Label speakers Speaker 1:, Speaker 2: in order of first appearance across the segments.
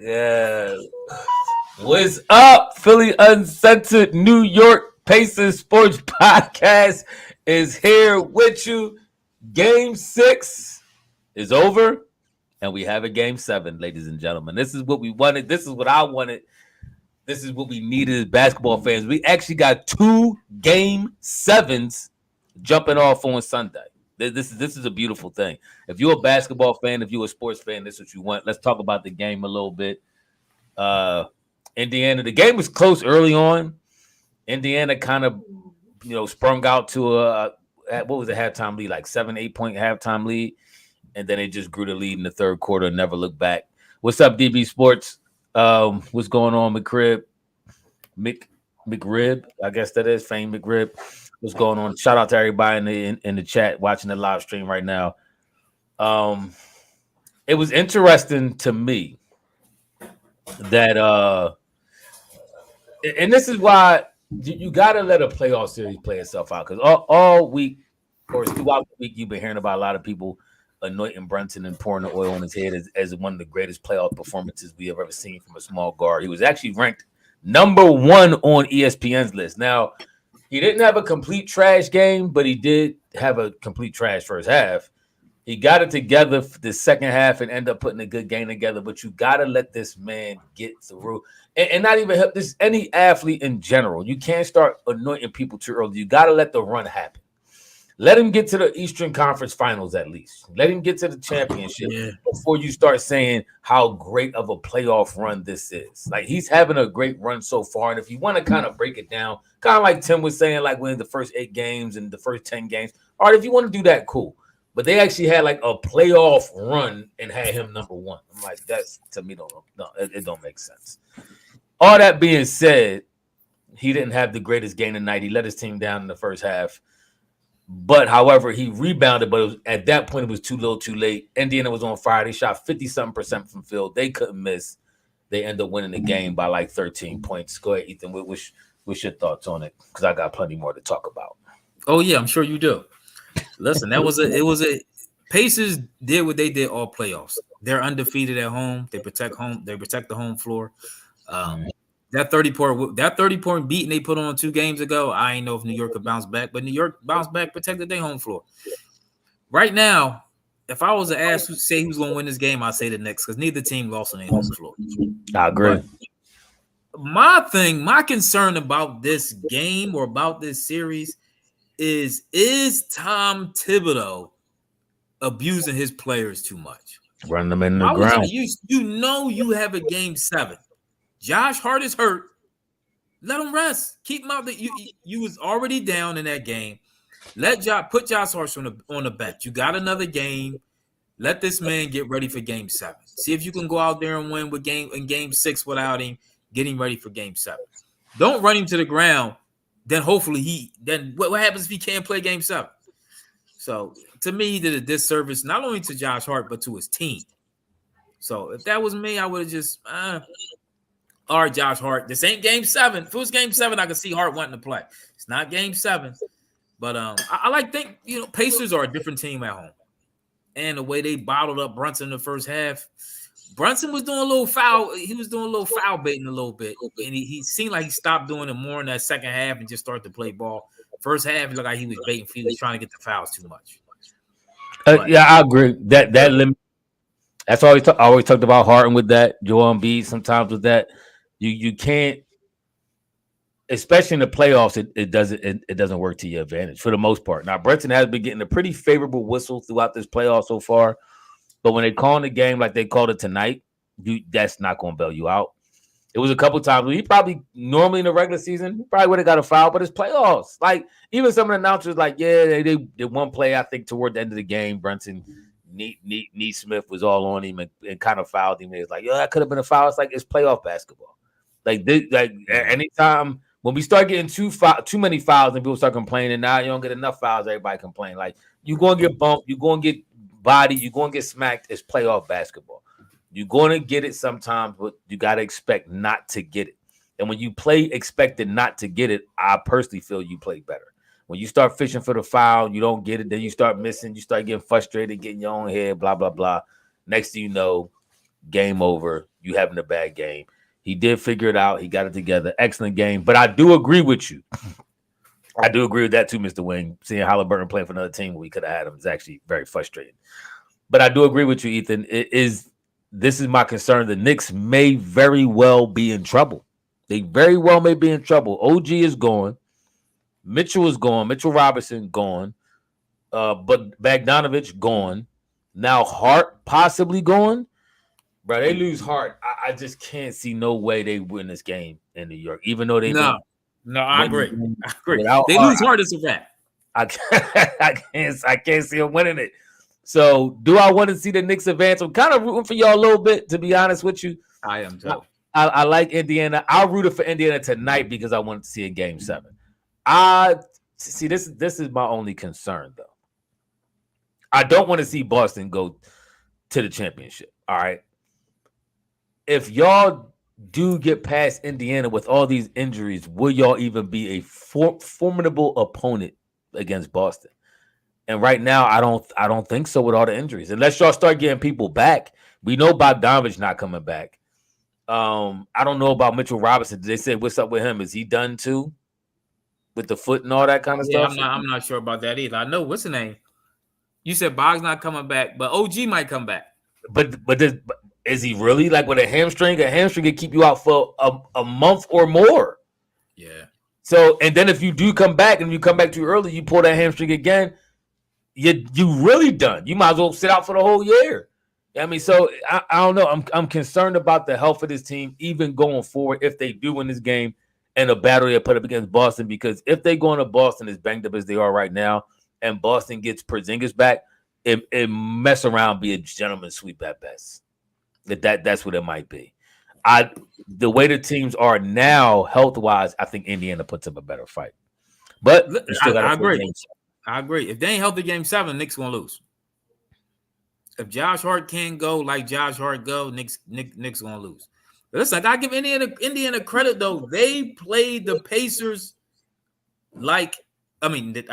Speaker 1: Yeah. What's up, Philly Uncensored New York Pacers Sports Podcast is here with you. Game 6 is over, and we have a Game 7, ladies and gentlemen. This is what we wanted. This is what I wanted. This is what we needed as basketball fans. We actually got 2 Game 7s jumping off on Sunday. This is a beautiful thing. If you're a basketball fan, if you're a sports fan, this is what you want. Let's talk about the game a little bit. Indiana, the game was close early on. Indiana kind of, sprung out to what was the halftime lead, like 7-8 point halftime lead, and then it just grew the lead in the third quarter and never looked back. What's up, DB Sports? What's going on, McRib? McRib, I guess that is Fame McRib. What's going on? Shout out to everybody in the chat watching the live stream right now. It was interesting to me that and this is why you got to let a playoff series play itself out, because all week or throughout the week you've been hearing about a lot of people anointing Brunson and pouring the oil on his head as one of the greatest playoff performances we have ever seen from a small guard. He was actually ranked number 1 on ESPN's list. Now, he didn't have a complete trash game, but he did have a complete trash first half. He got it together for the second half and ended up putting a good game together. But you got to let this man get through. And not even help this any athlete in general. You can't start anointing people too early. You got to let the run happen. Let him get to the Eastern Conference Finals at least. Let him get to the championship before you start saying how great of a playoff run this is. Like, he's having a great run so far. And if you want to kind of break it down, kind of like Tim was saying, like winning the first 8 games and the first 10 games. All right, if you want to do that, cool. But they actually had like a playoff run and had him number 1. I'm like, that's, to me, it don't make sense. All that being said, he didn't have the greatest game tonight. He let his team down in the first half. But, however, he rebounded, but at that point, it was too little, too late. Indiana was on fire. They shot 50-something% from field. They couldn't miss. They ended up winning the game by like 13 points. Go ahead, Ethan. What's your thoughts on it? Because I got plenty more to talk about.
Speaker 2: Oh, yeah, I'm sure you do. Listen, it was a Pacers did what they did all playoffs. They're undefeated at home. They protect the home floor. That 30-point beating they put on 2 games ago, I ain't know if New York could bounce back, but New York bounced back, protected their home floor. Right now, if I was to ask say who's going to win this game, I'd say the Knicks, because neither team lost on their home floor.
Speaker 1: I agree.
Speaker 2: But my concern about this game or about this series is Tom Thibodeau abusing his players too much?
Speaker 1: Running them in the ground.
Speaker 2: You have a game 7. Josh Hart is hurt. Let him rest. Keep him out. You was already down in that game. Put Josh Hart on the bench. You got another game. Let this man get ready for game 7. See if you can go out there and win in game 6 without him getting ready for game 7. Don't run him to the ground. Then hopefully what happens if he can't play game 7? So to me, he did a disservice not only to Josh Hart but to his team. So if that was me, I would have just all right, Josh Hart. This ain't game 7. If it was game 7, I could see Hart wanting to play. It's not game 7. But I think Pacers are a different team at home. And the way they bottled up Brunson in the first half, Brunson was doing a little foul. He was doing a little foul baiting a little bit. And he seemed like he stopped doing it more in that second half and just started to play ball. First half, it looked like he was baiting. He was trying to get the fouls too much.
Speaker 1: Yeah, I agree. That limit. That's always talked about Harden with that. Joel Embiid sometimes with that. You can't, especially in the playoffs. It doesn't work to your advantage for the most part. Now Brunson has been getting a pretty favorable whistle throughout this playoff so far, but when they call the game like they called it tonight, that's not going to bail you out. It was a couple times where he probably normally in the regular season he probably would have got a foul, but it's playoffs. Like even some of the announcers like, yeah, they did one play I think toward the end of the game, Brunson. Smith was all on him and kind of fouled him. It's like, that could have been a foul. It's like it's playoff basketball. Anytime when we start getting too many fouls and people start complaining, now you don't get enough fouls. Everybody complain. Like you're going to get bumped, you're going to get bodied, you're going to get smacked. It's playoff basketball. You're going to get it sometimes, but you got to expect not to get it. And when you play expected not to get it, I personally feel you play better. When you start fishing for the foul, you don't get it. Then you start missing. You start getting frustrated, getting your own head, blah, blah, blah. Next thing you know, game over. you having a bad game. He did figure it out. He got it together. Excellent game. But I do agree with you. I do agree with that too, Mr. Wing. Seeing Halliburton playing for another team where we could have had him is actually very frustrating. But I do agree with you, Ethan. This is my concern. The Knicks may very well be in trouble. They very well may be in trouble. OG is gone. Mitchell is gone. Mitchell Robinson gone. But Bogdanovich gone. Now Hart possibly gone. Bro, they lose Hart. I just can't see no way they win this game in New York, even though they
Speaker 2: No, I agree. They
Speaker 1: Hart,
Speaker 2: lose Hart as a wrap.
Speaker 1: I can't see them winning it. So, do I want to see the Knicks advance? I'm kind of rooting for y'all a little bit, to be honest with you.
Speaker 2: I am too.
Speaker 1: I like Indiana. I'll root for Indiana tonight because I want to see a game 7. I see this is my only concern though. I don't want to see Boston go to the championship. All right. If y'all do get past Indiana with all these injuries, will y'all even be a formidable opponent against Boston? And right now, I don't think so with all the injuries. Unless y'all start getting people back. We know Bogdanovich not coming back. I don't know about Mitchell Robinson. They said what's up with him? Is he done too? With the foot and all that kind of stuff?
Speaker 2: I'm not sure about that either. I know what's the name. You said Bog's not coming back, but OG might come back.
Speaker 1: But is he really like with a hamstring? A hamstring can keep you out for a month or more.
Speaker 2: Yeah.
Speaker 1: So and then if you do come back and you come back too early, you pull that hamstring again. You really done. You might as well sit out for the whole year. I mean, so I don't know. I'm concerned about the health of this team, even going forward, if they do win this game and a battle they put up against Boston. Because if they go into Boston as banged up as they are right now, and Boston gets Porzingis back, it mess around, be a gentleman's sweep at best. That's what it might be. The way the teams are now, health wise, I think Indiana puts up a better fight. But
Speaker 2: I agree. I agree. If they ain't healthy game 7, Knicks gonna lose. If Josh Hart can't go like Josh Hart go, Knicks gonna lose. But listen, I gotta give Indiana credit though. They played the Pacers I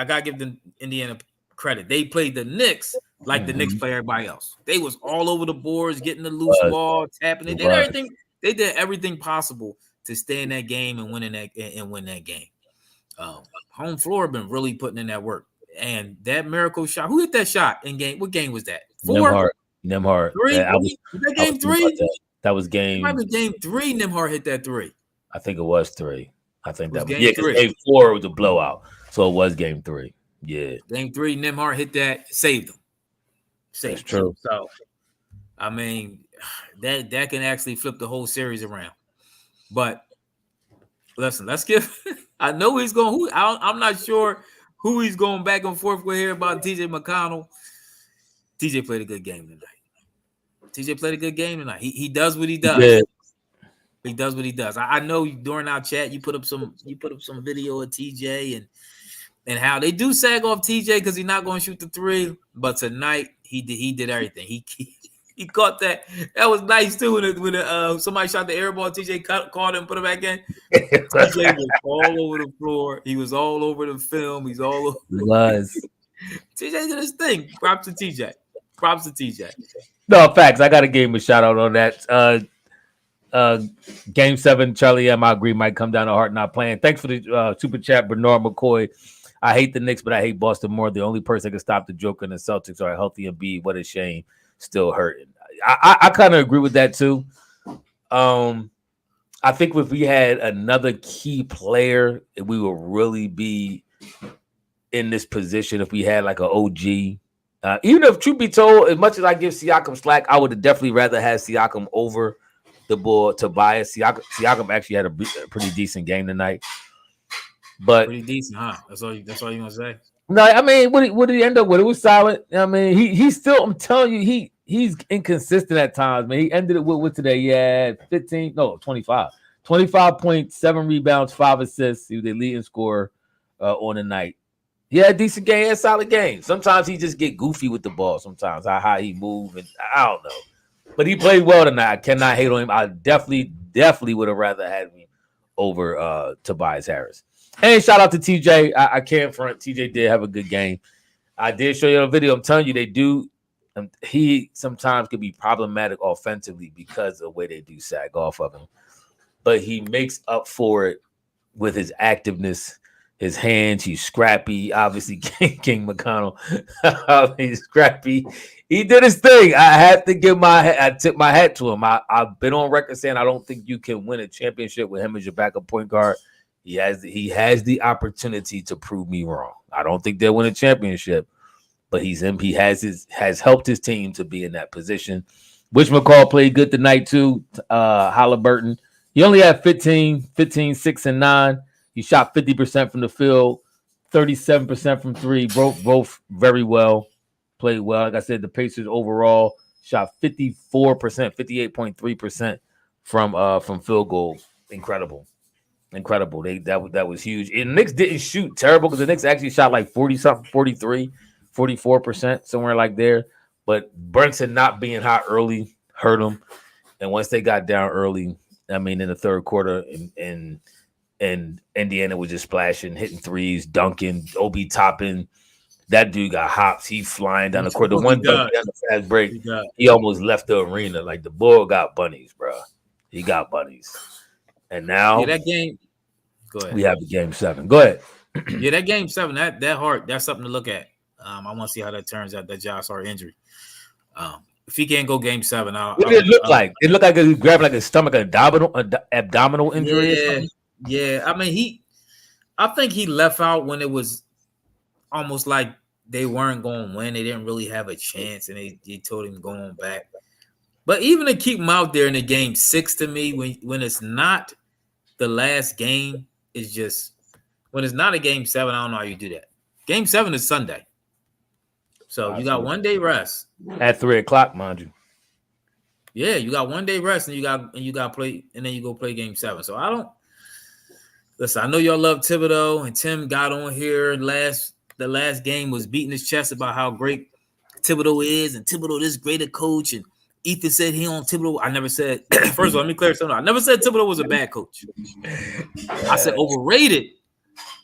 Speaker 2: gotta give them Indiana credit. They played the Knicks like the Knicks play everybody else. They was all over the boards, getting the loose ball, tapping it. They did everything. They did everything possible to stay in that game and win that game. Home floor been really putting in that work. And that miracle shot. Who hit that shot in game? What game was that? 4?
Speaker 1: Nembhard.
Speaker 2: 3? Was that game 3?
Speaker 1: That was game.
Speaker 2: It might be game 3. Nembhard hit that 3.
Speaker 1: I think it was 3. I think that was
Speaker 2: game 3.
Speaker 1: Game 4 was a blowout, so it was game 3. Yeah,
Speaker 2: game 3. Nembhard hit that, saved them.
Speaker 1: That's true.
Speaker 2: So, I mean, that can actually flip the whole series around. But listen, let's give. I know he's going. I'm not sure who he's going back and forth with here about TJ McConnell. TJ played a good game tonight. He does what he does.
Speaker 1: Yeah.
Speaker 2: He does what he does. I know during our chat you put up some video of TJ and how they do sag off TJ because he's not going to shoot the 3. But tonight he did everything. He caught that. That was nice too. When somebody shot the air ball, TJ caught it and put it back in. TJ was all over the floor. He was all over the film. He's all over.
Speaker 1: Was
Speaker 2: TJ did his thing. Props to TJ.
Speaker 1: No, facts. I got to give him a shout out on that. Game 7, Charlie M. I agree, might come down to Hart not playing. Thanks for the super chat, Bernard McCoy. I hate the Knicks, but I hate Boston more. The only person that can stop the Joker and the Celtics are healthy and B. What a shame. Still hurting. I kind of agree with that too. I think if we had another key player, we would really be in this position. If we had like an OG, even if truth be told, as much as I give Siakam slack, I would have definitely rather have Siakam over the boy Tobias. Siakam actually had a pretty decent game tonight. But
Speaker 2: pretty decent, huh? That's all you gonna say?
Speaker 1: No, I mean, what did he end up with? It was solid. I mean, he's still. I'm telling you, he's inconsistent at times, man. He ended it with today. Yeah, 25. 25.7 rebounds, 5 assists. He was the leading scorer on the night. He had a decent game, a solid game. Sometimes he just get goofy with the ball. Sometimes how he move, and I don't know. But he played well tonight. I cannot hate on him. I definitely would have rather had him over Tobias Harris. And shout out to TJ. I can't front. TJ did have a good game. I did show you a video. I'm telling you, they do he sometimes could be problematic offensively because of the way they do sag off of him. But he makes up for it with his activeness, his hands. He's scrappy. Obviously, King McConnell, he's scrappy. He did his thing. I tip my hat to him. I've been on record saying I don't think you can win a championship with him as your backup point guard. He has the opportunity to prove me wrong. I don't think they'll win a championship, but he has helped his team to be in that position. Which McCall played good tonight too. Halliburton. He only had 15, 6, and 9. He shot 50% from the field, 37% from three. Both very well. Played well. Like I said, the Pacers overall shot 54%, 58.3% from field goal. Incredible. That was huge. And the Knicks didn't shoot terrible because the Knicks actually shot like 40-something, 43, 44%, somewhere like there. But Brunson not being hot early hurt them. And once they got down early, I mean, in the third quarter, and Indiana was just splashing, hitting threes, dunking, Obi topping. That dude got hops. He flying down the court. The one dunk on the fast break, he almost left the arena. Like the bull got bunnies, bro. He got bunnies. And now
Speaker 2: that game. Go ahead.
Speaker 1: We have the game 7. Go ahead.
Speaker 2: Yeah, that game 7, that Hart, that's something to look at. I want to see how that turns out. That Josh Hart injury. If he can't go game 7,
Speaker 1: what did it look like? It looked like he grabbed like his stomach, abdominal injury.
Speaker 2: Yeah,
Speaker 1: or something.
Speaker 2: Yeah. I mean, I think he left out when it was almost like they weren't going to win. They didn't really have a chance, and they told him going back. But even to keep him out there in the game 6, to me, when it's not the last game, is just when it's not a game 7. I don't know how you do that. Game 7 is Sunday, so you got 1 day rest
Speaker 1: at 3:00, mind you.
Speaker 2: Yeah, you got 1 day rest, and you got play, and then you go play game 7. So I don't listen. I know y'all love Thibodeau, and Tim got on here the last game was beating his chest about how great Thibodeau is, and Thibodeau this great a coach, and Ethan said he on Thibodeau. I never said. First of all, let me clear something. I never said Thibodeau was a bad coach. I said overrated.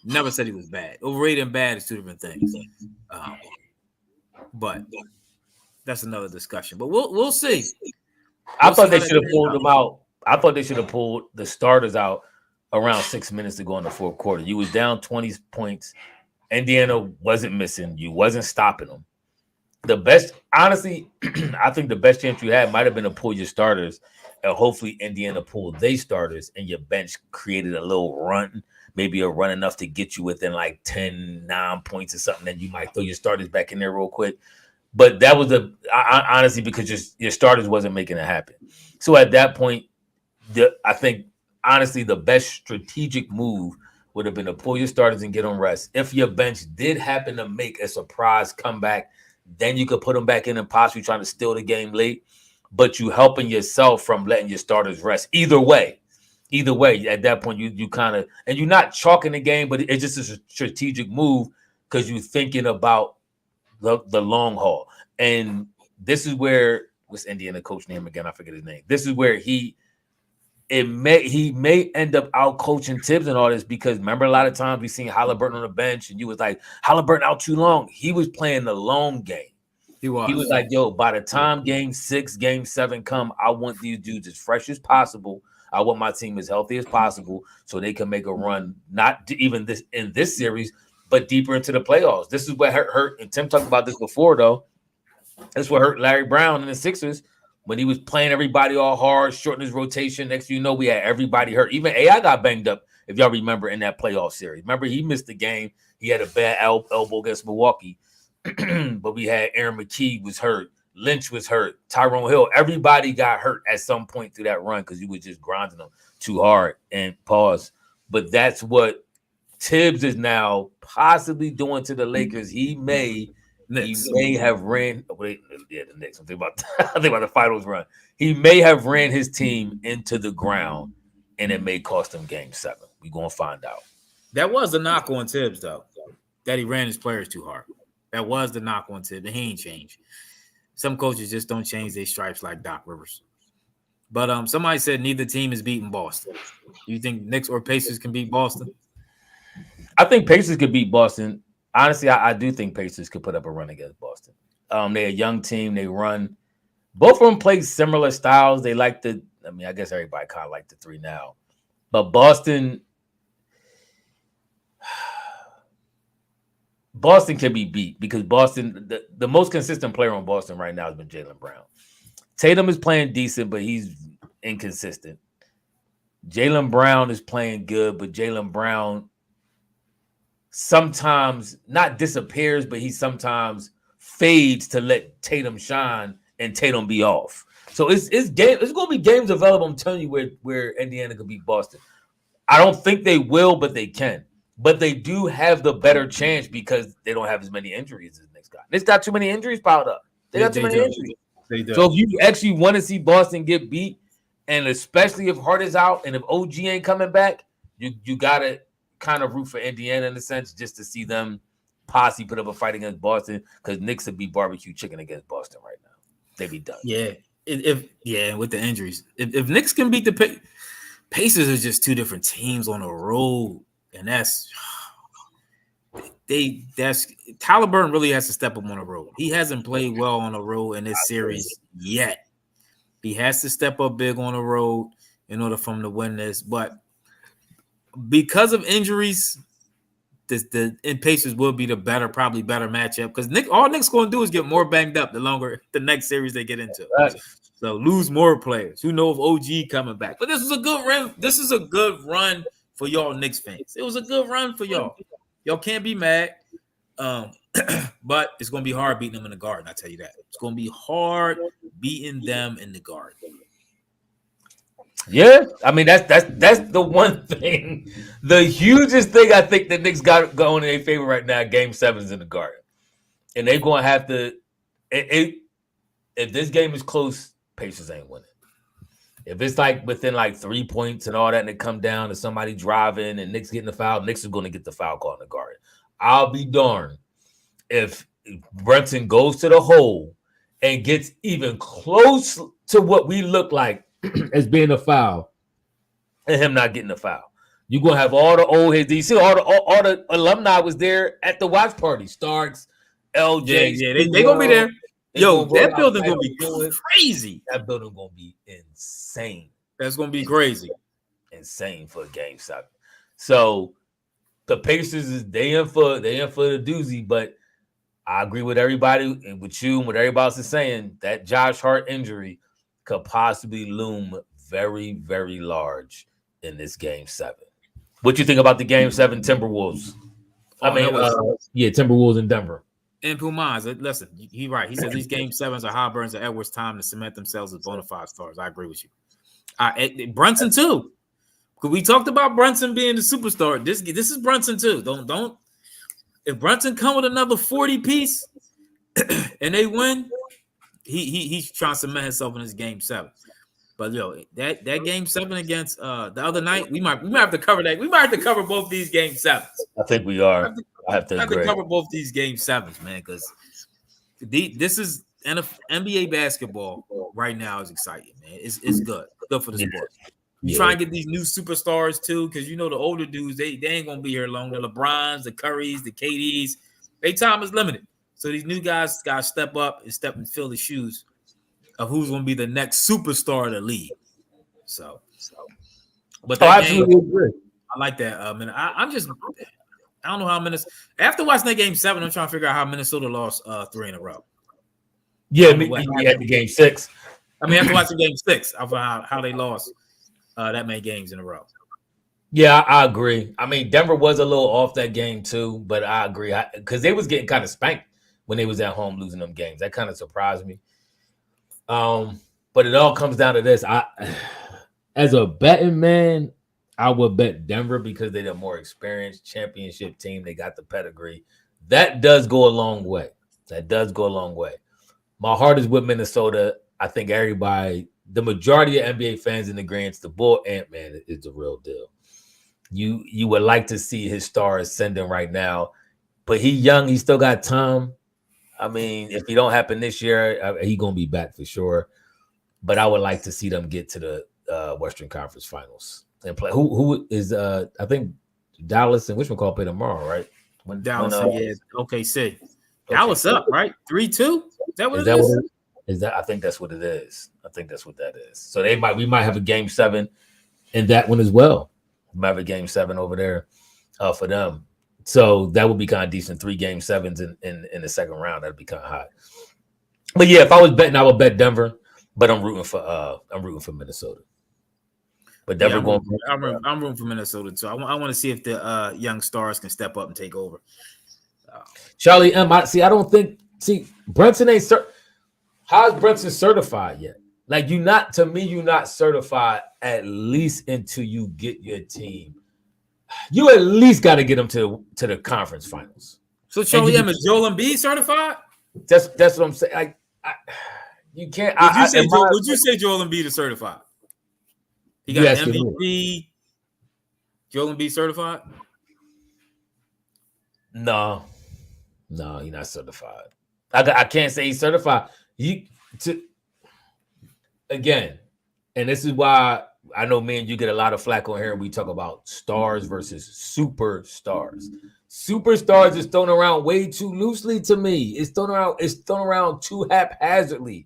Speaker 2: Never said he was bad. Overrated and bad is two different things. But that's another discussion. But we'll see.
Speaker 1: I thought they should have pulled them out. I thought they should have pulled the starters out around 6 minutes to go in the fourth quarter. You was down 20 points. Indiana wasn't missing. You wasn't stopping them. The best, honestly, I think the best chance you had might have been to pull your starters, and hopefully Indiana pulled their starters, and your bench created a little run, maybe a run enough to get you within like 10, 9 points or something. Then you might throw your starters back in there real quick. But that was honestly because your starters wasn't making it happen. So at that point, I think honestly the best strategic move would have been to pull your starters and get them rest. If your bench did happen to make a surprise comeback, then you could put them back in and possibly trying to steal the game late. But you helping yourself from letting your starters rest. Either way, at that point you kind of, and you're not chalking the game, but it's just a strategic move because you're thinking about the long haul. And this is where, what's Indiana coach name again? I forget his name. This is where he may end up out coaching Tibbs and all this, because remember a lot of times we seen Halliburton on the bench and you was like, Halliburton out too long. He was playing the long game. He was like, yo, by the time game 6, game 7 come, I want these dudes as fresh as possible. I want my team as healthy as possible so they can make a run, not even this in this series, but deeper into the playoffs. This is what hurt, and Tim talked about this before, though. That's what hurt Larry Brown and the Sixers when he was playing everybody all hard, shortening his rotation. Next thing you know, we had everybody hurt. Even AI got banged up, if y'all remember, in that playoff series. Remember, he missed the game. He had a bad elbow against Milwaukee. But we had Aaron McKee was hurt. Lynch was hurt. Tyrone Hill. Everybody got hurt at some point through that run because you was just grinding them too hard. And pause. But that's what Tibbs is now possibly doing to the Lakers. He may have ran. The Knicks. I'm thinking about the finals run. He may have ran his team into the ground, and it may cost him game 7. We're gonna find out.
Speaker 2: That was the knock on Tibbs, though, that he ran his players too hard. That was the knock on Tibbs, and he ain't changed. Some coaches just don't change their stripes like Doc Rivers. But somebody said neither team is beating Boston. Do you think Knicks or Pacers can beat Boston?
Speaker 1: I think Pacers could beat Boston. Honestly, I do think Pacers could put up a run against Boston. They're a young team. They run. Both of them play similar styles. They like the. I mean, I guess everybody kind of like the three now, but Boston can be beat because Boston, the most consistent player on Boston right now has been Jaylen Brown. Tatum is playing decent, but he's inconsistent. Jaylen Brown is playing good, but Jaylen Brown sometimes not disappears, but he sometimes fades to let Tatum shine and Tatum be off. So it's going to be games available. I'm telling you where Indiana could beat Boston. I don't think they will, but they can. But they do have the better chance because they don't have as many injuries as Knicks got. Knicks got too many injuries piled up. They got too many injuries.
Speaker 2: They do.
Speaker 1: So if you actually want to see Boston get beat, and especially if Hart is out and if OG ain't coming back, you got to kind of root for Indiana in a sense just to see them possibly put up a fight against Boston because Knicks would be barbecue chicken against Boston right now. They'd be done.
Speaker 2: Yeah. With the injuries. If Knicks can beat the Pacers are just two different teams on the road, and that's Tyler Burton really has to step up on the road. He hasn't played well on the road in this series yet. He has to step up big on the road in order for him to win this. But because of injuries, the Pacers will be probably better matchup because all Nick's going to do is get more banged up the longer the next series they get into. Right. So lose more players. Who knows if OG coming back? But this was a good run. This is a good run for y'all Knicks fans. It was a good run for y'all. Y'all can't be mad. But it's going to be hard beating them in the Garden. I tell you that. It's going to be hard beating them in the Garden.
Speaker 1: Yeah, I mean that's the one thing, the hugest thing I think the Knicks got going in their favor right now. Game 7's in the Garden, and they're going to have to. If this game is close, Pacers ain't winning. If it's like within like 3 points and all that, and it come down to somebody driving and Knicks getting the foul, Knicks are going to get the foul call in the Garden. I'll be darned if Brunson goes to the hole and gets even close to what we look like as being a foul and him not getting a foul. You're going to have all the old heads. You see all the alumni was there at the watch party. Starks, LJ.
Speaker 2: Yeah, they're going to be there. Yo, that building going to be crazy.
Speaker 1: That building going to be insane.
Speaker 2: That's going to be crazy.
Speaker 1: Insane for Game 7. So the Pacers is they in for the doozy, but I agree with everybody and with you and what everybody else is saying. That Josh Hart injury could possibly loom very, very large in this Game 7. What you think about the Game 7 Timberwolves? Timberwolves in Denver.
Speaker 2: And Pumas, listen, he's right. He says these Game 7s are Hoburn's and Edwards' time to cement themselves as bona fide stars. I agree with you. Brunson too. Because we talked about Brunson being the superstar. This is Brunson too. Don't. If Brunson come with another 40 piece and they win, he's trying to cement himself in his Game 7. But that Game 7 against the other night, we might have to cover that. We might have to cover both these Game 7s.
Speaker 1: I think we are. I have to
Speaker 2: cover both these Game 7s, man, because this is NBA basketball right now is exciting, man. It's good. Good for the sport. You try and get these new superstars too, because the older dudes, they ain't gonna be here long. The LeBrons, the Currys, the KDs, their time is limited. So these new guys gotta step up and fill the shoes of who's gonna be the next superstar of the league. But that game, I like that. I don't know how Minnesota. After watching that Game 7, I'm trying to figure out how Minnesota lost 3 in a row.
Speaker 1: Yeah, we had the Game 6.
Speaker 2: I mean, after watching Game 6, I found how they lost that many games in a row.
Speaker 1: Yeah, I agree. I mean, Denver was a little off that game too, but I agree because they was getting kind of spanked when they was at home losing them games. That kind of surprised me. But it all comes down to this. As a betting man, I would bet Denver because they're the more experienced championship team. They got the pedigree. That does go a long way. My heart is with Minnesota. I think everybody, the majority of NBA fans in agreement, the bull Ant-Man is the real deal. You would like to see his star ascending right now, but he young. He still got time. I mean, if it don't happen this year, he gonna be back for sure. But I would like to see them get to the Western Conference Finals and play. Who is? I think Dallas and which one call play tomorrow, right?
Speaker 2: OKC. Now what's up, right? 3-2. Is that what
Speaker 1: Is
Speaker 2: it
Speaker 1: that
Speaker 2: is?
Speaker 1: what it is? That I think that's what it is. I think that's what that is. So we might have a game 7 in that one as well. We might have a game 7 over there for them. So that would be kind of decent. 3 game 7s in the second round. That'd be kind of hot. But yeah, if I was betting, I would bet Denver. But I'm rooting for Minnesota. But Denver
Speaker 2: I'm rooting for Minnesota too. I want to see if the young stars can step up and take over.
Speaker 1: Charlie M. I don't think. See, Brunson ain't how's Brunson certified yet? Like you're not certified at least until you get your team. You at least got to get them to the conference finals.
Speaker 2: So Charlie M, is Joel Embiid certified?
Speaker 1: That's what I'm saying. You can't.
Speaker 2: Would you say Joel Embiid is certified? He got an MVP. Joel Embiid certified?
Speaker 1: No, he's not certified. I can't say he's certified. Again, and this is why I know me and you get a lot of flack on here. We talk about stars versus superstars. Superstars is thrown around way too loosely to me. It's thrown around too haphazardly.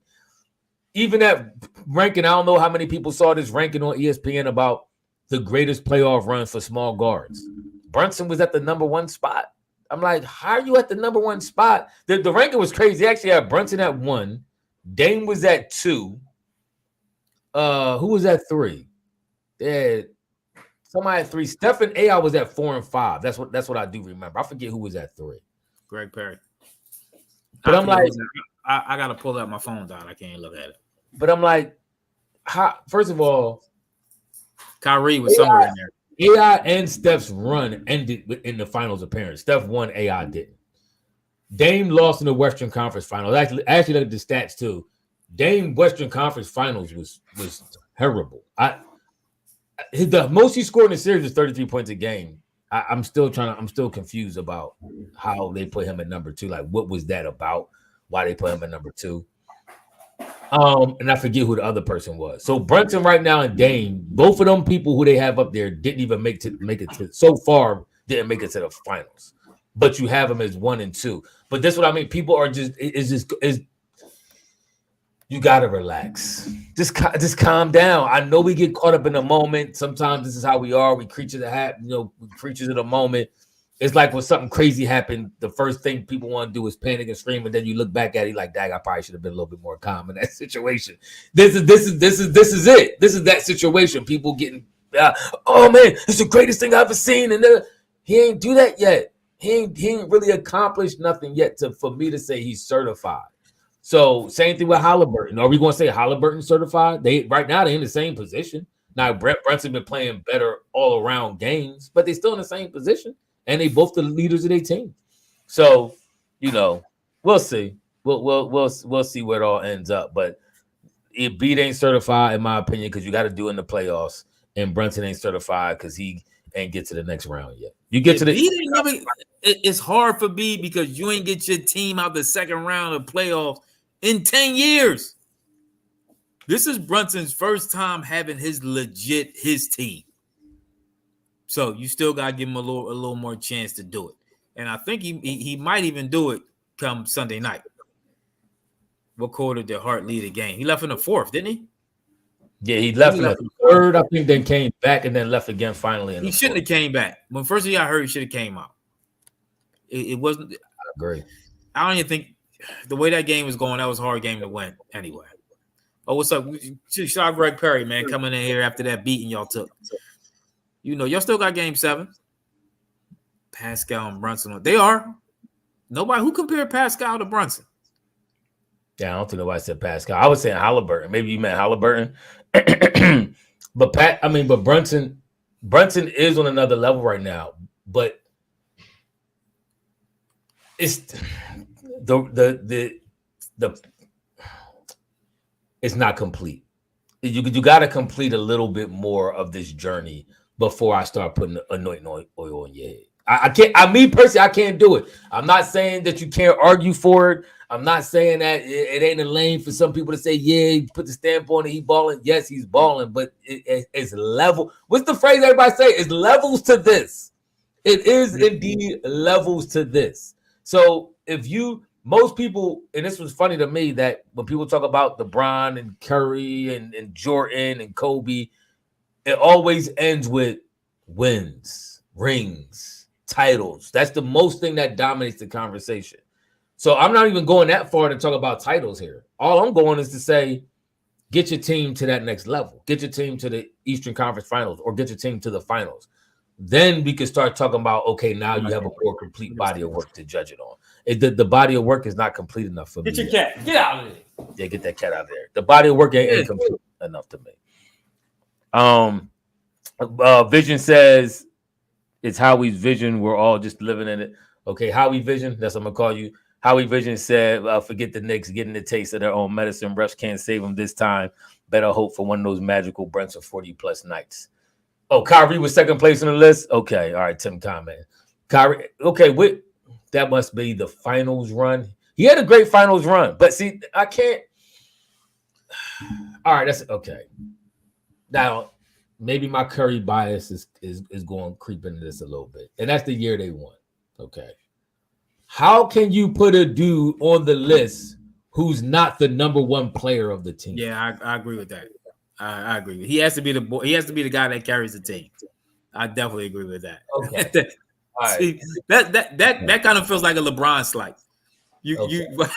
Speaker 1: Even that ranking, I don't know how many people saw this ranking on ESPN about the greatest playoff run for small guards. Brunson was at the number 1 spot. I'm like, how are you at the number 1 spot? The ranking was crazy. They actually had Brunson at 1. Dame was at 2. Who was at 3? Somebody at 3. Stephen AI was at 4 and 5. That's what I do remember. I forget who was at 3.
Speaker 2: Greg Perry.
Speaker 1: But I'm like,
Speaker 2: I gotta pull out my phone down. I can't look at it.
Speaker 1: But I'm like, first of all,
Speaker 2: Kyrie was somewhere in there.
Speaker 1: AI and Steph's run ended in the finals appearance. Steph won, AI didn't. Dame lost in the Western Conference Finals. Actually look at the stats too. Dame Western Conference Finals was terrible. The most he scored in the series was 33 points a game. I'm still confused about how they put him at number 2. Like, what was that about? Why they put him at number 2? And I forget who the other person was. So Brunson right now and Dame, both of them people who they have up there didn't even make it to so far, didn't make it to the finals. But you have them as 1 and 2. But that's what I mean. People are you gotta relax. Just calm down. I know we get caught up in the moment. Sometimes this is how we are. We creatures of the moment. It's like when something crazy happened, the first thing people want to do is panic and scream, and then you look back at it like, "Dang, I probably should have been a little bit more calm in that situation." This is it. This is that situation. People getting, oh man, it's the greatest thing I've ever seen, and he ain't do that yet. He ain't really accomplished nothing yet for me to say he's certified. So same thing with Halliburton. Are we going to say Halliburton certified? Right now they're in the same position. Now Brunson been playing better all around games, but they're still in the same position. And they both the leaders of their team. So, we'll see. We'll see where it all ends up. But Embiid ain't certified, in my opinion, because you got to do it in the playoffs. And Brunson ain't certified because he ain't get to the next round yet. You get to the
Speaker 2: it's hard for B because you ain't get your team out the second round of playoffs in 10 years. This is Brunson's first time having his team. So you still got to give him a little more chance to do it. And I think he might even do it come Sunday night. What quarter did Hart lead the game? He left in the 4th, didn't he?
Speaker 1: Yeah, he left in the 3rd, I think, then came back and then left again finally.
Speaker 2: He shouldn't have came back. When first I heard, he should have came out. It wasn't.
Speaker 1: I agree.
Speaker 2: I don't even think the way that game was going, that was a hard game to win anyway. Oh, what's up? Shout out Greg Perry, man, coming in here after that beating y'all took. Y'all still got game 7. Pascal and Brunson. They are. Nobody who compared Pascal to Brunson.
Speaker 1: Yeah, I don't think nobody said Pascal. I was saying Halliburton. Maybe you meant Halliburton. But Brunson is on another level right now. But it's the it's not complete. You got to complete a little bit more of this journey before I start putting anointing oil on your head. I can't. Me personally, I can't do it. I'm not saying that you can't argue for it. I'm not saying that it ain't a lane for some people to say, yeah, put the stamp on it, he balling. Yes, he's balling, but it's level. What's the phrase everybody say? It's levels to this. It is indeed levels to this. So if you most people, and this was funny to me, that when people talk about LeBron and Curry and Jordan and Kobe, it always ends with wins, rings, titles. That's the most thing that dominates the conversation. So I'm not even going that far to talk about titles here. All I'm going is to say, get your team to that next level. Get your team to the Eastern Conference Finals or get your team to the finals. Then we can start talking about, okay, now you have a more complete body of work to judge it on. The body of work is not complete enough for me.
Speaker 2: Get your cat. Get out of there.
Speaker 1: Yeah, get that cat out of there. The body of work ain't complete enough to me. Vision says it's Howie's vision. We're all just living in it. Okay, Howie Vision, that's what I'm going to call you. Howie Vision said, forget the Knicks getting the taste of their own medicine. Refs can't save them this time. Better hope for one of those magical Brents of 40-plus nights. Oh, Kyrie was second place on the list? Okay, all right, Tim comment. Kyrie, okay, that must be the finals run. He had a great finals run, but see, I can't. All right, that's okay. Now, maybe my Curry bias is going to creep into this a little bit, and that's the year they won. Okay. How can you put a dude on the list who's not the number one player of the team?
Speaker 2: Yeah, I agree with that. I agree. He has to be the boy. He has to be the guy that carries the team. I definitely agree with that.
Speaker 1: Okay. All right.
Speaker 2: See, that kind of feels like a LeBron slight. You just reaching, man.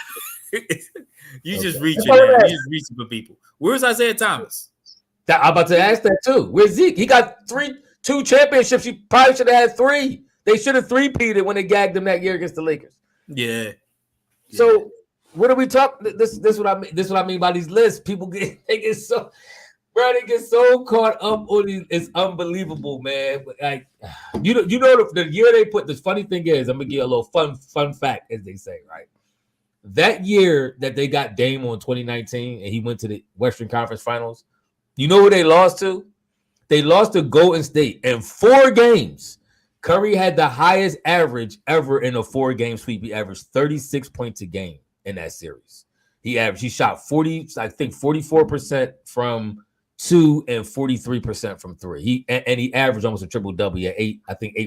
Speaker 2: You just reaching for people. Where's Isaiah Thomas?
Speaker 1: I'm about to ask that too. Where's Zeke? He got 2 championships. He probably should have had 3. They should have 3-peated when they gagged him that year against the Lakers.
Speaker 2: Yeah.
Speaker 1: So what are we talking? This what I mean. This is what I mean by these lists. People they get so caught up on these. It's unbelievable, man. Like you know the year they put. The funny thing is, I'm gonna give you a little fun fact, as they say, right? That year that they got Dame on 2019, and he went to the Western Conference Finals. You know who they lost to? They lost to Golden State in 4 games. Curry had the highest average ever in a 4-game sweep. He averaged 36 points a game in that series. He shot 44% from 2 and 43% from 3. He averaged almost a triple-double. He had 8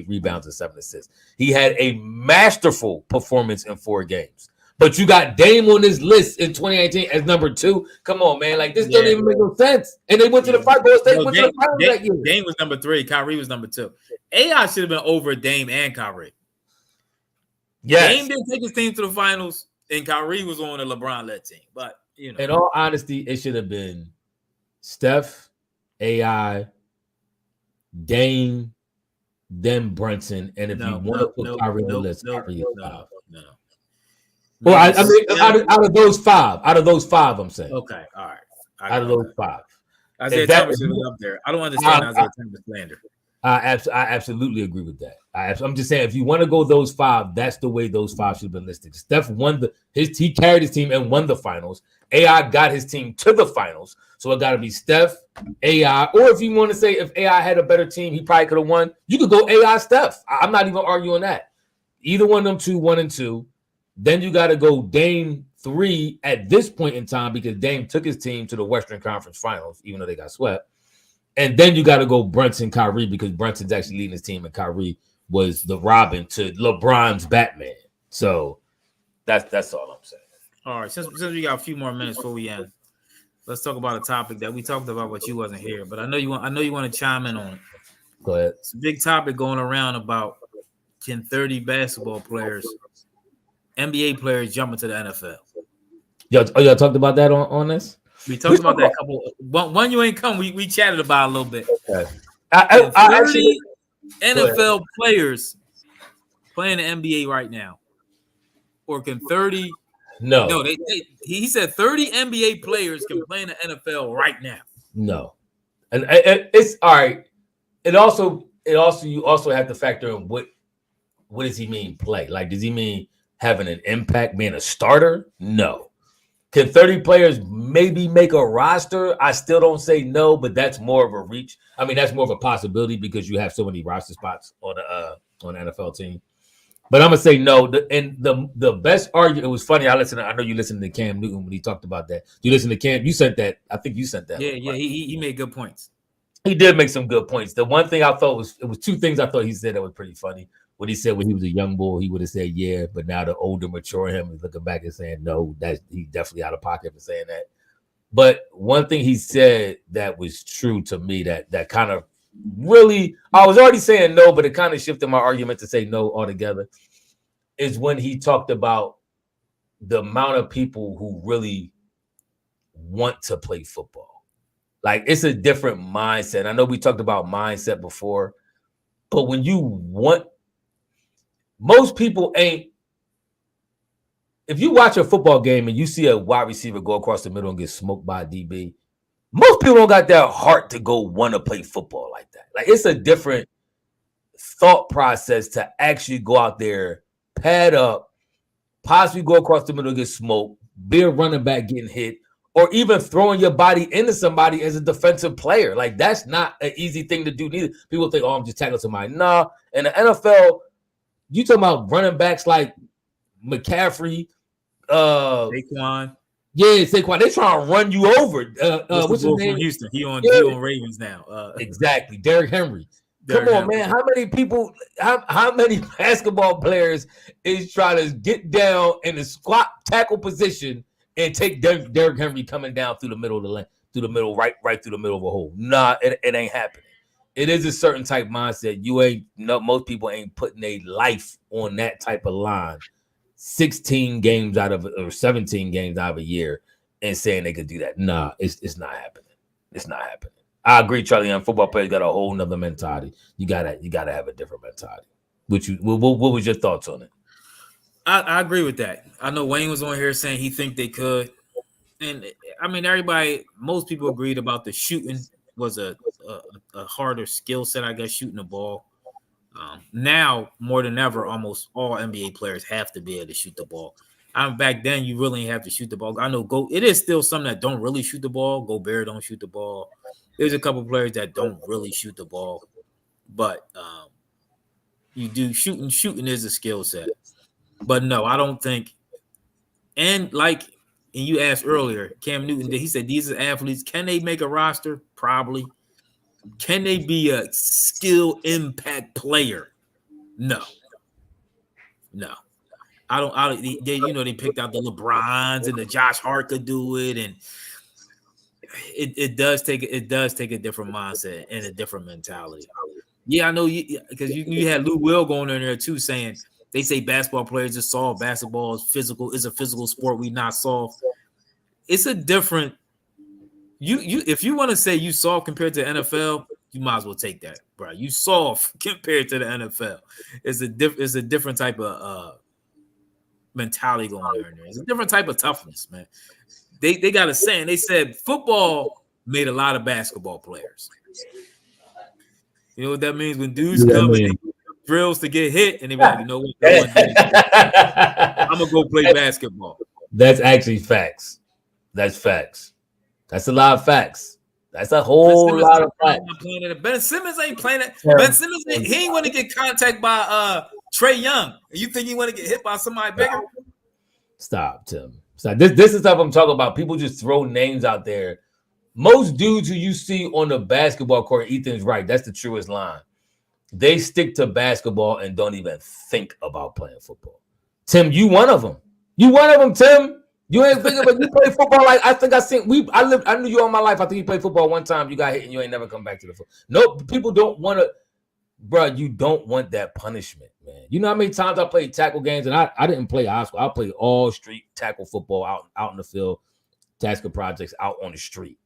Speaker 1: rebounds and 7 assists. He had a masterful performance in 4 games. But you got Dame on this list in 2018 as number 2. Come on, man. Like, this doesn't even make no sense. And they went to the final. Went to the finals that year.
Speaker 2: Dame was number 3. Kyrie was number 2. AI should have been over Dame and Kyrie. Yes. Dame didn't take his team to the finals, and Kyrie was on a LeBron-led team. But, you know.
Speaker 1: In all honesty, it should have been Steph, AI, Dame, then Brunson. And if you want to put Kyrie on the list, Kyrie is 5.
Speaker 2: No.
Speaker 1: Well, I mean, out of those 5, I'm saying.
Speaker 2: Okay, all right.
Speaker 1: Out of those 5.
Speaker 2: Isaiah Thomas should be up there. I don't understand Isaiah Thomas slander.
Speaker 1: I absolutely agree with that. I'm just saying, if you want to go those 5, that's the way those 5 should have been listed. Steph he carried his team and won the finals. AI got his team to the finals. So it got to be Steph, AI, or if you want to say if AI had a better team, he probably could have won. You could go AI, Steph. I'm not even arguing that. Either one of them 2, 1 and 2. Then you got to go Dame 3 at this point in time because Dame took his team to the Western Conference Finals, even though they got swept. And then you got to go Brunson, Kyrie, because Brunson's actually leading his team, and Kyrie was the Robin to LeBron's Batman. So that's all I'm saying.
Speaker 2: All right, since we got a few more minutes before we end, let's talk about a topic that we talked about, but you wasn't here. But I know you want to chime in on it.
Speaker 1: Go ahead.
Speaker 2: It's a big topic going around about can 30 basketball players, NBA players, jump into the NFL.
Speaker 1: Y'all talked about that on this?
Speaker 2: We talked about that a couple. One you ain't come. We chatted about it a little bit.
Speaker 1: Okay.
Speaker 2: 30 NFL players playing the NBA right now, or can 30? No. He said 30 NBA players can play in the NFL right now.
Speaker 1: No, and it's all right. You also have to factor in what does he mean play? Like, does he mean having an impact, being a starter? No. Can 30 players maybe make a roster? I still don't say no, but that's more of a reach. I mean, that's more of a possibility because you have so many roster spots on the NFL team. But I'm gonna say no. The best argument. It was funny. I know you listened to Cam Newton when he talked about that. You listened to Cam. You sent that. I think you sent that.
Speaker 2: Yeah. He made good points.
Speaker 1: He did make some good points. The one thing I thought it was 2 things I thought he said that was pretty funny. what he said when he was a young boy, he would have said yeah, but now the older, mature him is looking back and saying no, that he's definitely out of pocket for saying that. But one thing he said that was true to me that kind of really, I was already saying no, but it kind of shifted my argument to say no altogether, is when he talked about the amount of people who really want to play football. Like, it's a different mindset. I know we talked about mindset before, but when you want, most people ain't, if you watch a football game and you see a wide receiver go across the middle and get smoked by a DB, most people don't got that heart to go want to play football like that. Like, it's a different thought process to actually go out there, pad up, possibly go across the middle and get smoked, be a running back getting hit, or even throwing your body into somebody as a defensive player. Like, that's not an easy thing to do neither. People think, oh, I'm just tackling somebody. Nah, in the NFL, you talking about running backs like McCaffrey,
Speaker 2: Saquon.
Speaker 1: Yeah, Saquon. They trying to run you over. What's his name?
Speaker 2: From Houston. He on Ravens now.
Speaker 1: Exactly. Derrick Henry. Come on, man. How many people, how many basketball players is trying to get down in the squat tackle position and take Derrick Henry coming down through the middle of the lane, through the middle, right through the middle of a hole? Nah, it ain't happening. It is a certain type mindset. Most people ain't putting their life on that type of line. 16 games out of, or 17 games out of a year, and saying they could do that. Nah, it's not happening. It's not happening. I agree, Charlie. And football players got a whole nother mentality. You gotta have a different mentality. What was your thoughts on it?
Speaker 2: I agree with that. I know Wayne was on here saying he think they could, and I mean most people agreed about the shooting was a harder skill set. I guess shooting the ball. Now more than ever, almost all NBA players have to be able to shoot the ball. Back then, you really have to shoot the ball. I know it is still some that don't really shoot the ball. Gobert don't shoot the ball. There's a couple players that don't really shoot the ball, but you do shooting is a skill set. But no, I don't think. And you asked earlier, Cam Newton, he said these are athletes. Can they make a roster? Probably. Can they be a skill impact player? No. I don't. They picked out the LeBrons and the Josh Hart could do it, and it does take a different mindset and a different mentality. Yeah, I know because you had Lou Will going in there too, saying they say basketball players are soft. Basketball is physical. It's a physical sport. We not soft. It's a different. If you want to say you soft compared to the NFL, you might as well take that, bro. You soft compared to the NFL. It's a different type of mentality going on there. It's a different type of toughness, man. They got a saying. They said football made a lot of basketball players. You know what that means? When dudes come and they drills to get hit, and they be like, you know what? I'm gonna go play basketball.
Speaker 1: That's actually facts. That's facts. That's a lot of facts. That's a whole lot of facts.
Speaker 2: Ben Simmons ain't playing it. Ben Simmons, he ain't want to get contact by Trae Young. You think he want to get hit by somebody bigger?
Speaker 1: Stop, Tim. Stop. This is stuff I'm talking about. People just throw names out there. Most dudes who you see on the basketball court, Ethan's right. That's the truest line. They stick to basketball and don't even think about playing football. Tim, you one of them. Tim. You ain't thinking, but you play football like I think I knew you all my life. I think you played football one time. You got hit and you ain't never come back to the foot. No, people don't want to, bro. You don't want that punishment, man. You know how many times I played tackle games, and I didn't play high school. I played all street tackle football out in the field, tackle projects out on the street.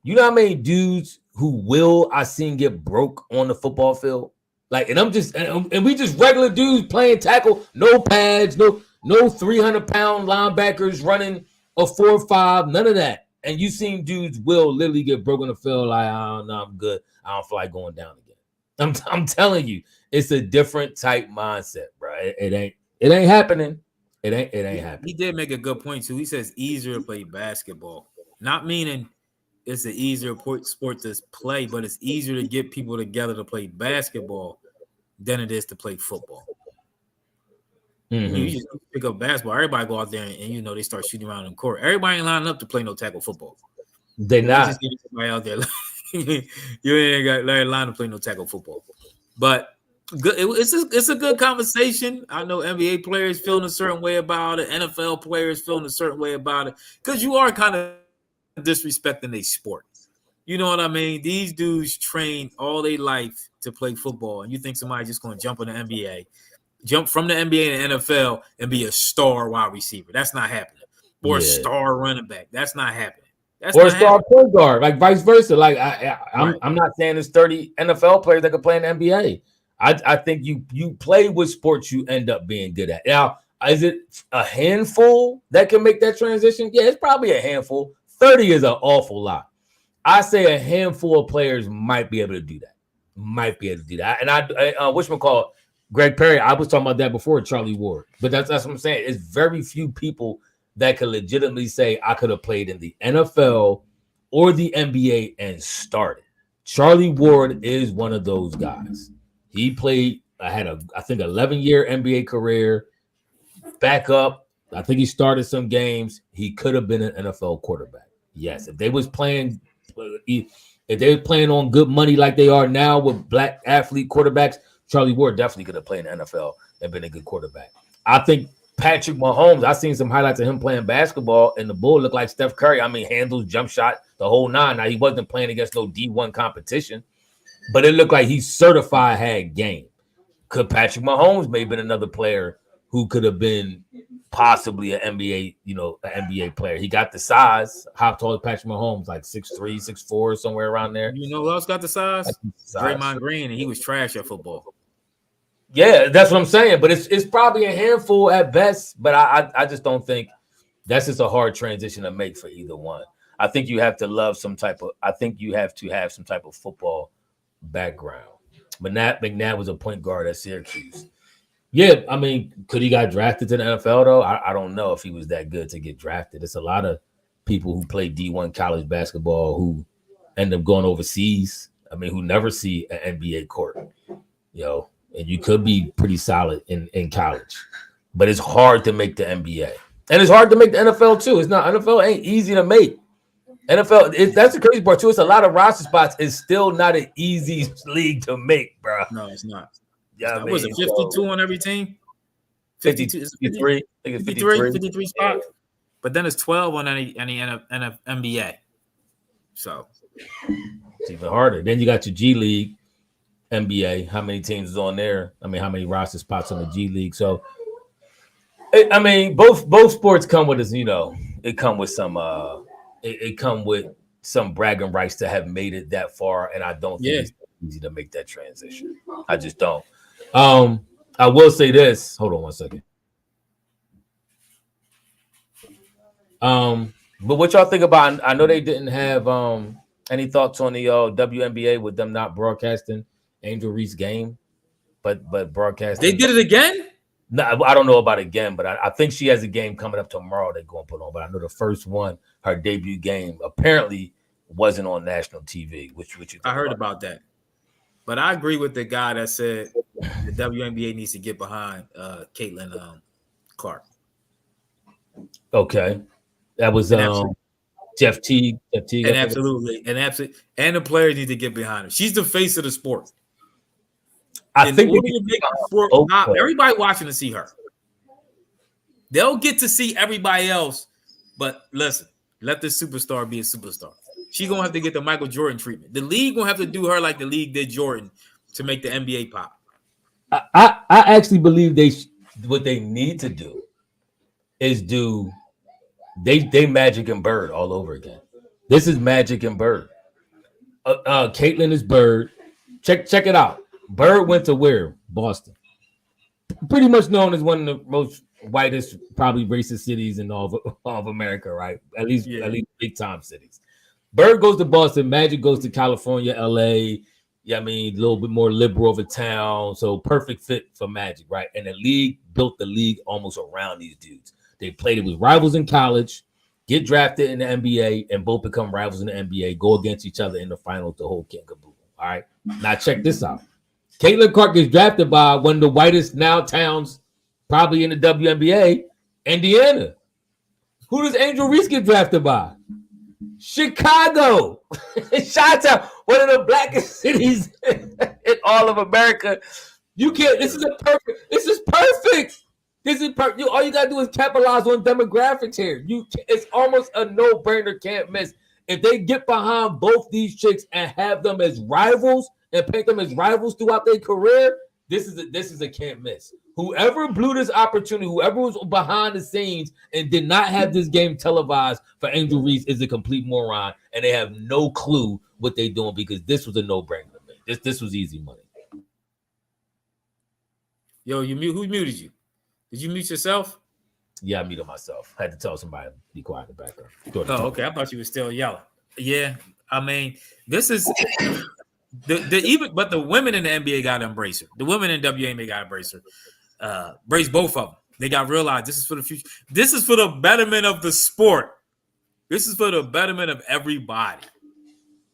Speaker 1: You know how many dudes who I seen get broke on the football field? Like, and we just regular dudes playing tackle, no pads, no 300-pound linebackers running a 4.5, none of that. And you seen dudes will literally get broken the field like, oh, no, I'm good. I don't feel like going down again. I'm telling you, it's a different type mindset, bro. It ain't happening. It ain't happening.
Speaker 2: He did make a good point too. He says easier to play basketball, not meaning it's an easier sport to play, but it's easier to get people together to play basketball than it is to play football. Mm-hmm. You just pick up basketball. Everybody go out there and they start shooting around in the court. Everybody ain't lining up to play no tackle football.
Speaker 1: They not.
Speaker 2: Just get somebody out there. You ain't got line to play no tackle football. But Good. It's a good conversation. I know NBA players feeling a certain way about it. NFL players feeling a certain way about it because you are kind of disrespecting a sport. You know what I mean? These dudes train all their life to play football, and you think somebody's just going to jump in the NBA, jump from the NBA to the NFL, and be a star wide receiver? That's not happening. Or a star running back. That's not happening. That's
Speaker 1: or
Speaker 2: not
Speaker 1: a star
Speaker 2: happening.
Speaker 1: point guard, like vice versa. Like
Speaker 2: Right.
Speaker 1: I'm not saying there's 30 NFL players that can play in the NBA. I think you play with sports you end up being good at. Now, is it a handful that can make that transition? Yeah, it's probably a handful. 30 is an awful lot. I say a handful of players might be able to do that. And whatchamacallit, Greg Perry, I was talking about that before, Charlie Ward. But that's what I'm saying. It's very few people that could legitimately say I could have played in the NFL or the NBA and started. Charlie Ward is one of those guys. He played, I think 11-year NBA career, back up. I think he started some games. He could have been an NFL quarterback. Yes, if they was playing on good money like they are now with black athlete quarterbacks, Charlie Ward definitely could have played in the NFL and been a good quarterback. I think Patrick Mahomes, I seen some highlights of him playing basketball, and the bull looked like Steph Curry. I mean, handles, jump shot, the whole nine. Now, he wasn't playing against no D1 competition, but it looked like he certified had game. Could Patrick Mahomes may have been another player who could have been possibly an NBA, an NBA player? He got the size. How tall is Patrick Mahomes? Like 6'3", 6'4", somewhere around there.
Speaker 2: You know who else got the size? Draymond Green, and he was trash at football.
Speaker 1: Yeah, that's what I'm saying. But it's probably a handful at best. But I just don't think that's just a hard transition to make for either one. I think you have to love some type of. I think you have to have some type of football background. But McNabb was a point guard at Syracuse. Yeah, I mean, could he got drafted to the NFL though? I don't know if he was that good to get drafted. It's a lot of people who play D1 college basketball who end up going overseas. I mean, who never see an NBA court. And you could be pretty solid in college, but it's hard to make the NBA, and it's hard to make the NFL too. It's not NFL ain't easy to make. NFL, that's the crazy part too. It's a lot of roster spots. It's still not an easy league to make, bro.
Speaker 2: No, it's not.
Speaker 1: Yeah,
Speaker 2: was it 52 on every team?
Speaker 1: 52, 53. I think it's
Speaker 2: 53 spots. But then it's 12 on any NBA. So
Speaker 1: it's even harder. Then you got your G League. NBA, how many teams is on there? I mean, how many roster spots on the G League? So, I mean, both sports come with us. It come with some. It come with some bragging rights to have made it that far, and I don't think it's easy to make that transition. I just don't. I will say this. Hold on one second. But what y'all think about? I know they didn't have any thoughts on the WNBA with them not broadcasting Angel Reese game, but broadcasting.
Speaker 2: They did it again?
Speaker 1: No, I don't know about again, but I think she has a game coming up tomorrow they're going to put on. But I know the first one, her debut game, apparently wasn't on national TV. Which you think
Speaker 2: I heard about that. But I agree with the guy that said the WNBA needs to get behind Caitlin Clark.
Speaker 1: Okay. That was Jeff Teague.
Speaker 2: And absolutely. And the players need to get behind her. She's the face of the sport.
Speaker 1: I think
Speaker 2: everybody watching to see her. They'll get to see everybody else, but listen, let the superstar be a superstar. She's gonna have to get the Michael Jordan treatment. The league gonna have to do her like the league did Jordan to make the NBA pop.
Speaker 1: I actually believe what they need to do is they Magic and Bird all over again. This is Magic and Bird. Caitlin is Bird. Check it out. Bird went to where? Boston. Pretty much known as one of the most whitest, probably racist cities in all of America, right? At least big time cities. Bird goes to Boston. Magic goes to California, LA. Yeah, I mean, a little bit more liberal of a town. So perfect fit for Magic, right? And the league built the league almost around these dudes. They played it with rivals in college, get drafted in the NBA, and both become rivals in the NBA, go against each other in the finals, the whole king caboodle. All right. Now check this out. Caitlin Clark gets drafted by one of the whitest now towns probably in the WNBA, Indiana. Who does Angel Reese get drafted by? Chicago. Chi-Town, one of the blackest cities in all of America. You can't. This is perfect. This is perfect. This is perfect. All you gotta do is capitalize on demographics here. It's almost a no-brainer. Can't miss. If they get behind both these chicks and have them as rivals and paint them as rivals throughout their career, this is a can't miss. Whoever blew this opportunity, whoever was behind the scenes and did not have this game televised for Angel Reese is a complete moron, and they have no clue what they're doing because this was a no-brainer. This was easy money.
Speaker 2: Yo, who muted you? Did you mute yourself?
Speaker 1: Yeah, I muted myself. I had to tell somebody to be quiet in the background.
Speaker 2: Oh, okay. I thought you were still yelling. Yeah, I mean, this is but the women in the NBA got to embrace her. The women in WNBA got to embrace her. Brace both of them. They got to realize this is for the future. This is for the betterment of the sport. This is for the betterment of everybody.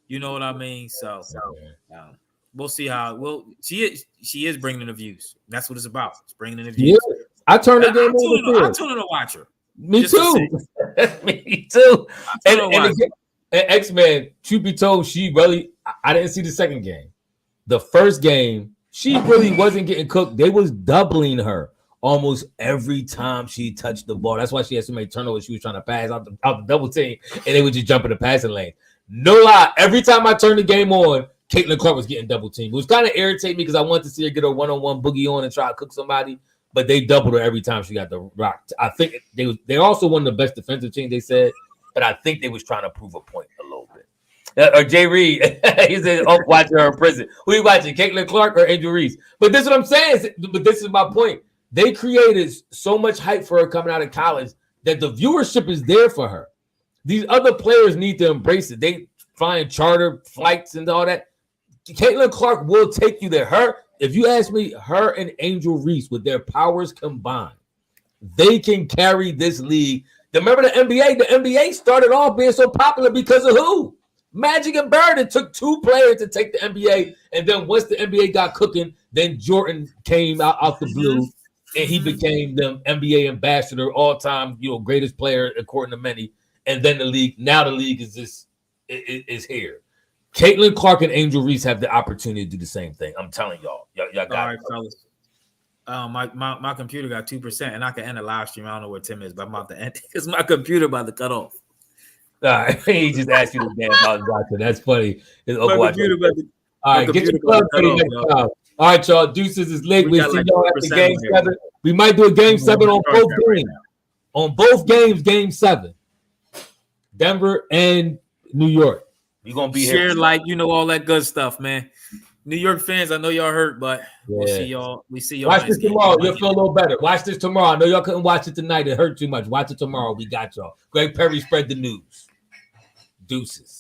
Speaker 2: You know what I mean? So we'll see how. Well, she is bringing in the views. That's what it's about. It's bringing in the views. Yeah.
Speaker 1: I turned the game over.
Speaker 2: I tune in to watch her.
Speaker 1: Me too. Me too. And X-Men, truth be told, I didn't see the second game. The first game, she really wasn't getting cooked. They was doubling her almost every time she touched the ball. That's why she had so many turnovers. She was trying to pass out the double team, and they would just jump in the passing lane. No lie. Every time I turned the game on, Caitlin Clark was getting double teamed. It was kind of irritating me because I wanted to see her get a one-on-one boogie on and try to cook somebody. But they doubled her every time she got the rock. I think they also won the best defensive team, they said, but I think they was trying to prove a point a little bit. Or Jay Reed, he said, "Oh, watching her in prison." Who you watching, Caitlin Clark or Angel Reese? But this is what I'm saying. But this is my point. They created so much hype for her coming out of college that the viewership is there for her. These other players need to embrace it. They flying charter flights and all that. Caitlin Clark will take you there. If you ask me, her and Angel Reese, with their powers combined, they can carry this league. Remember the NBA? The NBA started off being so popular because of who? Magic and Bird. It took two players to take the NBA, and then once the NBA got cooking, then Jordan came out the blue, and he became the NBA ambassador, all-time, greatest player according to many. And then the league is here. Caitlin Clark and Angel Reese have the opportunity to do the same thing. I'm telling y'all. Y'all got
Speaker 2: all right, fellas. My computer got 2%, and I can end the live stream. I don't know where Tim is, but I'm about to end because my computer about to cut off.
Speaker 1: All right, he just asked you to damn about watching. That's funny.
Speaker 2: All right,
Speaker 1: get your club ready next time. All right, y'all. Deuces is late. We'll see y'all after game 7. We might do a game 7 on both games. On both games, game 7. Denver and New York. You're gonna be
Speaker 2: here.
Speaker 1: Share,
Speaker 2: all that good stuff, man. New York fans, I know y'all hurt, but we'll see y'all. We see y'all.
Speaker 1: Watch this tomorrow. You'll feel a little better. Watch this tomorrow. I know y'all couldn't watch it tonight. It hurt too much. Watch it tomorrow. We got y'all. Greg Perry spread the news. Deuces.